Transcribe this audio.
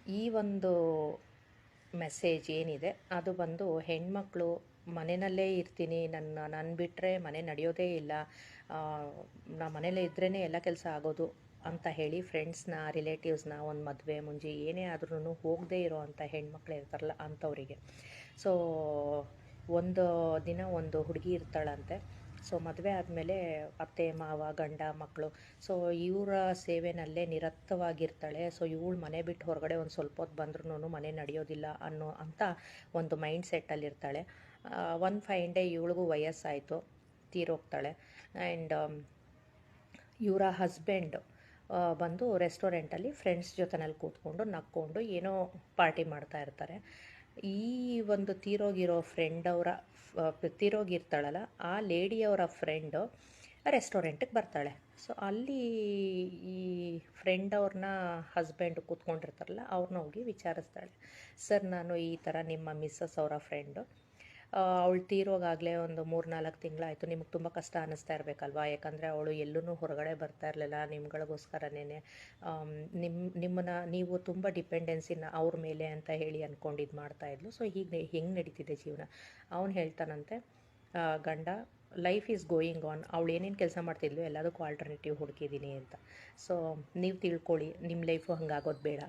ಈ ಒಂದು ಮೆಸೇಜ್ ಏನಿದೆ ಅದು ಬಂದು ಹೆಣ್ಮಕ್ಳು ಮನೆಯಲ್ಲೇ ಇರ್ತೀನಿ, ನನ್ನ ಬಿಟ್ಟರೆ ಮನೆ ನಡೆಯೋದೇ ಇಲ್ಲ, ನಾ ಮನೇಲೇ ಇದ್ರೇ ಎಲ್ಲ ಕೆಲಸ ಆಗೋದು ಅಂತ ಹೇಳಿ ಫ್ರೆಂಡ್ಸ್ನ ರಿಲೇಟಿವ್ಸ್ನ ಒಂದು ಮದುವೆ ಮುಂಜಿ ಏನೇ ಆದ್ರೂ ಹೋಗದೇ ಇರೋ ಅಂಥ ಹೆಣ್ಮಕ್ಳು ಇರ್ತಾರಲ್ಲ ಅಂಥವರಿಗೆ. ಸೊ ಒಂದು ದಿನ ಒಂದು ಹುಡುಗಿ ಇರ್ತಾಳಂತೆ. ಸೊ ಮದುವೆ ಆದಮೇಲೆ ಅತ್ತೆ ಮಾವ ಗಂಡ ಮಕ್ಕಳು, ಸೊ ಇವರ ಸೇವೆನಲ್ಲೇ ನಿರತವಾಗಿರ್ತಾಳೆ. ಸೊ ಇವಳು ಮನೆ ಬಿಟ್ಟು ಹೊರಗಡೆ ಒಂದು ಸ್ವಲ್ಪ ಹೊತ್ತು ಬಂದ್ರೂ ಮನೆ ನಡೆಯೋದಿಲ್ಲ ಅನ್ನೋ ಅಂತ ಒಂದು ಮೈಂಡ್ ಸೆಟ್ಟಲ್ಲಿರ್ತಾಳೆ. ಒಂದು ಫೈನ್ ಡೇ ಇವಳಿಗೂ ವಯಸ್ಸಾಯಿತು, ತೀರೋಗ್ತಾಳೆ. ಆ್ಯಂಡ್ ಇವರ ಹಸ್ಬೆಂಡ್ ಬಂದು ರೆಸ್ಟೋರೆಂಟಲ್ಲಿ ಫ್ರೆಂಡ್ಸ್ ಜೊತೆನಲ್ಲಿ ಕೂತ್ಕೊಂಡು ನಕ್ಕೊಂಡು ಏನೋ ಪಾರ್ಟಿ ಮಾಡ್ತಾ ಇರ್ತಾರೆ. ಈ ಒಂದು ತೀರೋಗಿರ್ತಾಳಲ್ಲ ಆ ಲೇಡಿಯವರ ಫ್ರೆಂಡು ರೆಸ್ಟೋರೆಂಟಿಗೆ ಬರ್ತಾಳೆ. ಸೊ ಅಲ್ಲಿ ಈ ಫ್ರೆಂಡ್ ಅವ್ರನ್ನ ಹಸ್ಬೆಂಡ್ ಕೂತ್ಕೊಂಡಿರ್ತಾರಲ್ಲ ಅವ್ರನ್ನ ಹೋಗಿ ವಿಚಾರಿಸ್ತಾಳೆ. ಸರ್, ನಾನು ಈ ಥರ ನಿಮ್ಮ ಮಿಸ್ಸಸ್ ಅವರ ಫ್ರೆಂಡು, ಅವಳು ತೀರೋಗಾಗಲೇ ಒಂದು 3-4 ತಿಂಗಳಾಯಿತು. ನಿಮಗೆ ತುಂಬ ಕಷ್ಟ ಅನ್ನಿಸ್ತಾ ಇರಬೇಕಲ್ವಾ, ಯಾಕಂದರೆ ಅವಳು ಎಲ್ಲೂ ಹೊರಗಡೆ ಬರ್ತಾ ಇರಲಿಲ್ಲ ನಿಮ್ಗಳಿಗೋಸ್ಕರನೇ. ನಿಮ್ಮನ್ನು ನೀವು ತುಂಬ ಡಿಪೆಂಡೆನ್ಸಿನ ಅವ್ರ ಮೇಲೆ ಅಂತ ಹೇಳಿ ಅಂದ್ಕೊಂಡು ಇದು ಮಾಡ್ತಾಯಿದ್ಲು. ಸೊ ಹೀಗೆ ಹೆಂಗೆ ನಡೀತಿದೆ ಜೀವನ? ಅವನು ಹೇಳ್ತಾನಂತೆ, ಗಂಡ, ಲೈಫ್ ಈಸ್ ಗೋಯಿಂಗ್ ಆನ್. ಅವಳು ಏನೇನು ಕೆಲಸ ಮಾಡ್ತಿದ್ಲು ಎಲ್ಲದಕ್ಕೂ ಆಲ್ಟರ್ನೇಟಿವ್ ಹುಡುಕಿದ್ದೀನಿ ಅಂತ. ಸೊ ನೀವು ತಿಳ್ಕೊಳ್ಳಿ, ನಿಮ್ಮ ಲೈಫು ಹಂಗಾಗೋದು ಬೇಡ.